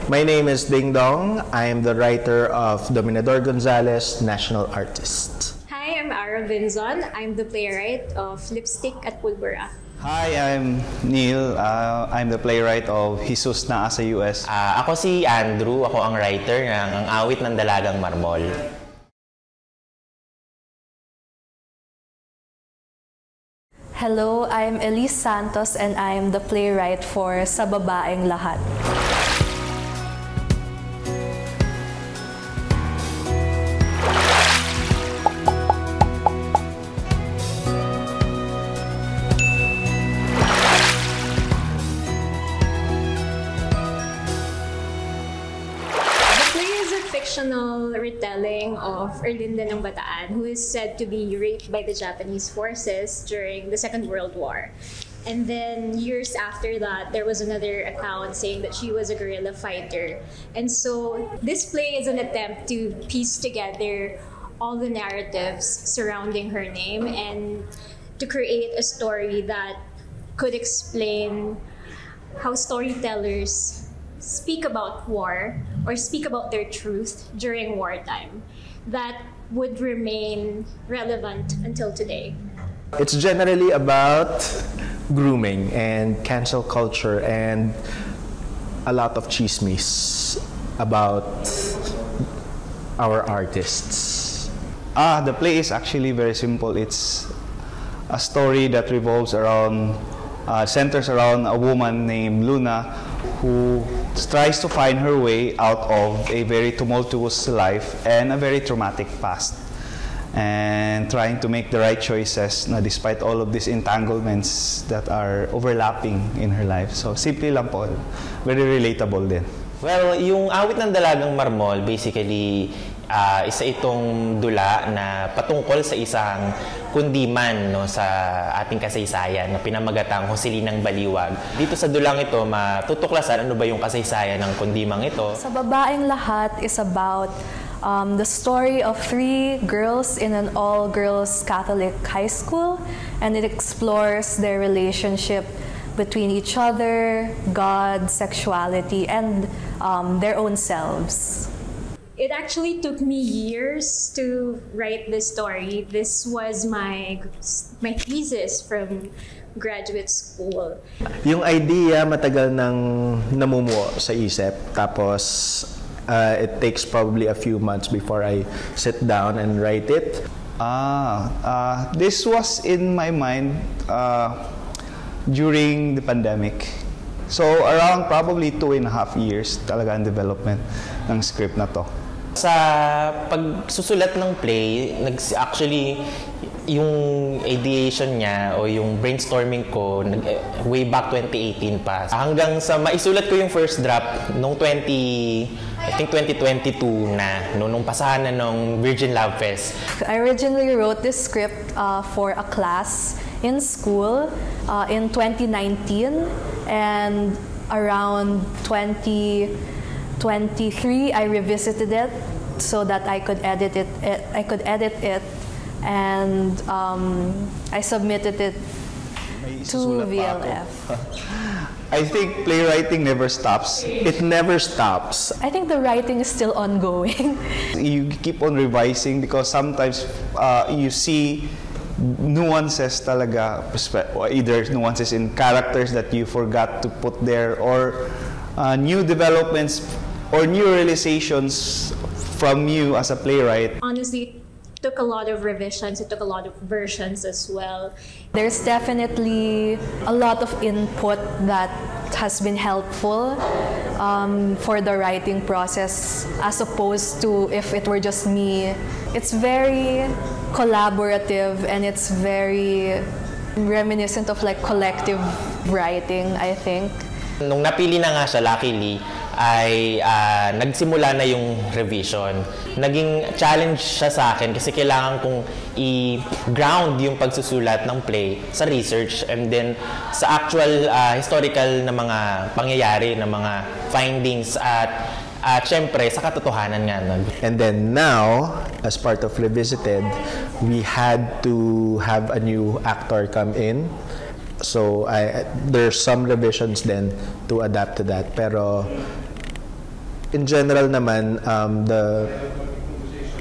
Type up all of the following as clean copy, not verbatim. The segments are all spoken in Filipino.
My name is Ding Dong. I am the writer of Dominador Gonzalez, National Artist. Hi, I'm Ara Vinzon. I'm the playwright of Lipstick at Pulbura. Hi, I'm Neil. I'm the playwright of Jesus na sa US. Ako si Andrew. Ako ang writer ng Ang Awit ng Dalagang Marmol. Hello, I'm Elise Santos and I'm the playwright for Sa Babaeng Lahat. Fictional retelling of Erlinda ng Bataan, who is said to be raped by the Japanese forces during the Second World War. And then years after that, there was another account saying that she was a guerrilla fighter. And so this play is an attempt to piece together all the narratives surrounding her name and to create a story that could explain how storytellers speak about war or speak about their truth during wartime that would remain relevant until today. It's generally about grooming and cancel culture and a lot of chismes about our artists. The play is actually very simple. It's a story that revolves around, centers around a woman named Luna who tries to find her way out of a very tumultuous life and a very traumatic past, and trying to make the right choices na despite all of these entanglements that are overlapping in her life. So simple lang po, very relatable din. Well, yung Awit ng Dalagang Marmol, basically, isa itong dula na patungkol sa isang kundiman, no, sa ating kasaysayan na pinamagatang Joselinang Baliwag. Dito sa dulang ito, matutuklasan ano ba yung kasaysayan ng kundimang ito. Sa Babaeng Lahat is about the story of 3 girls in an all-girls Catholic high school, and it explores their relationship between each other, God, sexuality, and their own selves. It actually took me years to write this story. This was my thesis from graduate school. Yung idea matagal nang namumuo sa isip, tapos it takes probably a few months before I sit down and write it. This was in my mind during the pandemic. So around probably 2.5 years talaga ang development ng script na to. Sa pagsusulat ng play, actually yung ideation niya o yung brainstorming ko way back 2018 pa. Hanggang sa maisulat ko yung first draft nung 2022 na, nung pasahan na nung Virgin Love Fest. I originally wrote this script for a class in school in 2019, and around 2023 I revisited it so that I could edit it. And I submitted it to VLF. I think playwriting never stops. It never stops. I think the writing is still ongoing. You keep on revising because sometimes you see nuances talaga, either nuances in characters that you forgot to put there, or new developments or new realizations from you as a playwright. Honestly, it took a lot of revisions, it took a lot of versions as well. There's definitely a lot of input that has been helpful for the writing process, as opposed to if it were just me. It's very collaborative and it's very reminiscent of like collective writing, I think. Nung napili na nga siya, luckily, ay nagsimula na yung revision. Naging challenge siya sa akin kasi kailangan kong i-ground yung pagsusulat ng play sa research and then sa actual historical na mga pangyayari, na mga findings at syempre sa katotohanan nga nun. And then now, as part of Revisited, we had to have a new actor come in. So there's some revisions then to adapt to that. Pero in general naman,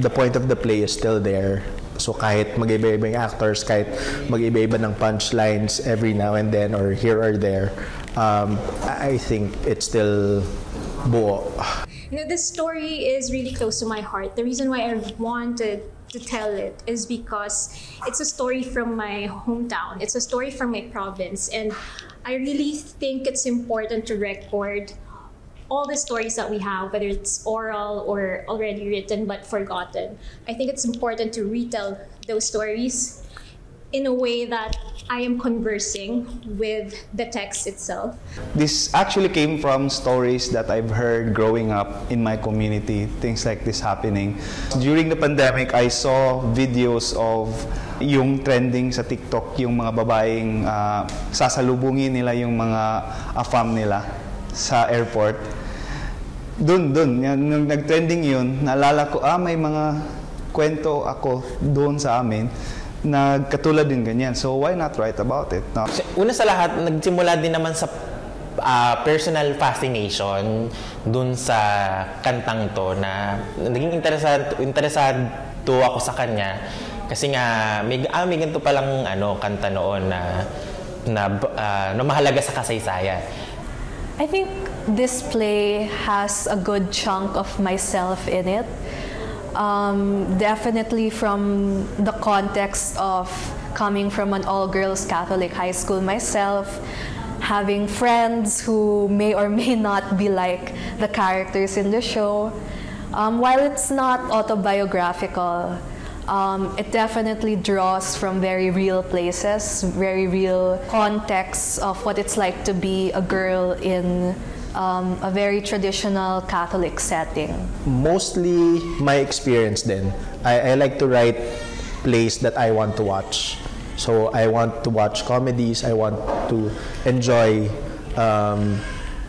the point of the play is still there. So kahit mag-iba-iba yung actors, kahit mag-iba-iba ng punchlines every now and then or here or there, I think it's still buo. You know, this story is really close to my heart. The reason why I wanted to tell it is because it's a story from my hometown. It's a story from my province. And I really think it's important to record all the stories that we have, whether it's oral or already written but forgotten. I think it's important to retell those stories in a way that I am conversing with the text itself. This actually came from stories that I've heard growing up in my community, things like this happening. During the pandemic, I saw videos of yung trending sa TikTok, yung mga babaeng sasalubungin nila yung mga afam nila sa airport. Nung nag-trending yun, naalala ko, may mga kwento ako doon sa amin na katulad din ganyan. So why not write about it? No? Una sa lahat, nagsimula din naman sa personal fascination dun sa kantang to na naging interesado ako sa kanya kasi nga may ganito palang kanta noon na mahalaga sa kasaysayan. I think this play has a good chunk of myself in it. Definitely from the context of coming from an all-girls Catholic high school myself, having friends who may or may not be like the characters in the show. While it's not autobiographical, it definitely draws from very real places, very real contexts of what it's like to be a girl in a very traditional Catholic setting. Mostly my experience then. I like to write plays that I want to watch. So I want to watch comedies, I want to enjoy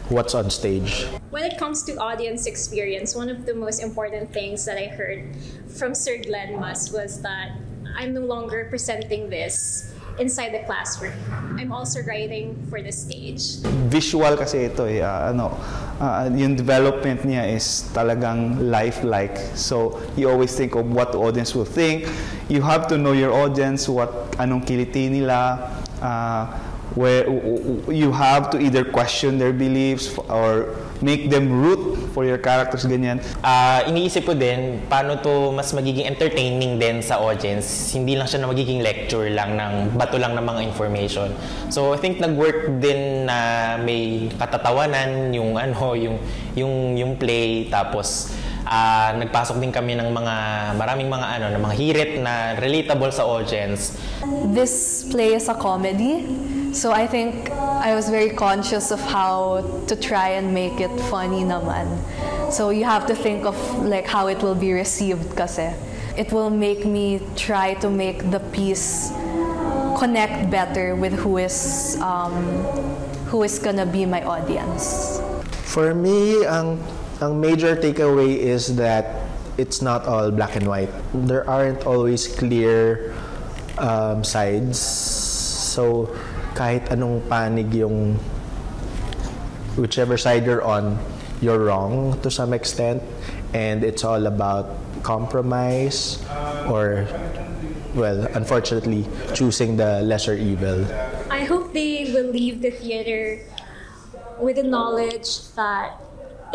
what's on stage. When it comes to audience experience, one of the most important things that I heard from Sir Glenn Mas was that I'm no longer presenting this inside the classroom. I'm also writing for the stage. Visual kasi ito yung development niya is talagang lifelike. So you always think of what the audience will think. You have to know your audience, anong kiliti nila, where you have to either question their beliefs or make them root for your characters, ganyan. Iniisip ko din paano to mas magiging entertaining din sa audience. Hindi lang siya na magiging lecture lang bato lang ng mga information. So I think nag-work din na may katatawanan yung play, tapos nagpasok din kami ng maraming ng mga hirit na relatable sa audience. This play is a comedy. So I think I was very conscious of how to try and make it funny naman. So you have to think of like how it will be received kasi. It will make me try to make the piece connect better with who is gonna be my audience. For me, ang major takeaway is that it's not all black and white. There aren't always clear sides. So kahit anong panig yung whichever side you're on, you're wrong to some extent, and it's all about compromise or, well, unfortunately, choosing the lesser evil. I hope they will leave the theater with the knowledge that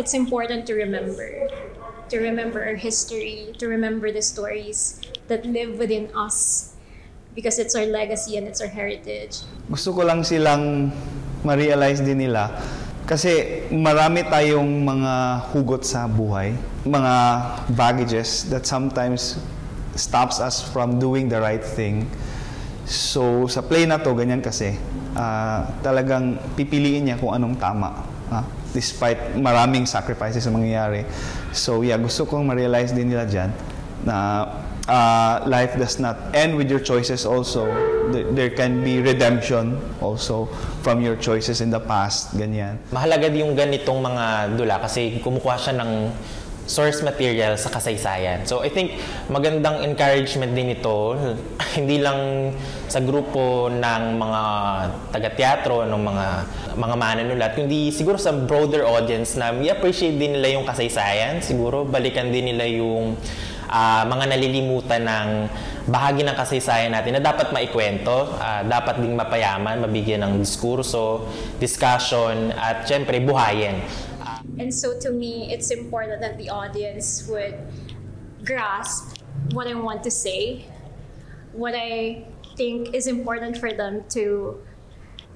it's important to remember our history, to remember the stories that live within us, because it's our legacy and it's our heritage. Gusto ko lang silang ma-realize din nila kasi marami tayong mga hugot sa buhay, mga baggages that sometimes stops us from doing the right thing. So sa play na to, ganyan kasi, talagang pipiliin niya kung anong tama, despite maraming sacrifices na mangyayari. So yeah, gusto kong ma-realize din nila dyan na life does not end with your choices also. There can be redemption also from your choices in the past, ganyan. Mahalaga din yung ganitong mga dula kasi kumukuha siya source material sa kasaysayan. So I think magandang encouragement din ito, hindi lang sa grupo ng mga taga-teatro, ng mga manunulat, kundi siguro sa broader audience na i-appreciate din nila yung kasaysayan, siguro balikan din nila yung mga nalilimutan ng bahagi ng kasaysayan natin na dapat maikwento, dapat ding mapayaman, mabigyan ng diskurso, discussion, at syempre buhayin. And so to me, it's important that the audience would grasp what I want to say, what I think is important for them to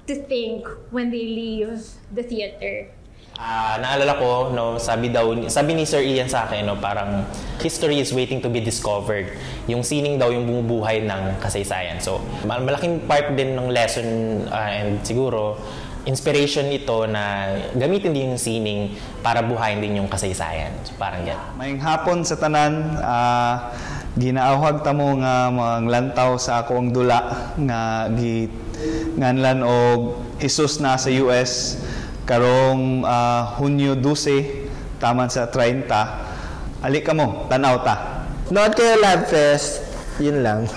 think when they leave the theater. Naalala ko, no, sabi ni Sir Ian sa akin, no, parang history is waiting to be discovered. Yung sining daw yung bumubuhay ng kasaysayan. So, malaking part din ng lesson and siguro inspiration ito na gamitin din yung sining para buhayin din yung kasaysayan. So, parang yan. Mayong hapon sa tanan, ginaawhag ta mo nga manglantaw sa akong dula nga nganlan og Jesus na sa US karong Hunyo 12 taman sa 30. Ali ka mo, tanaw ta. Nood kayo Lab Fest. Yun lang.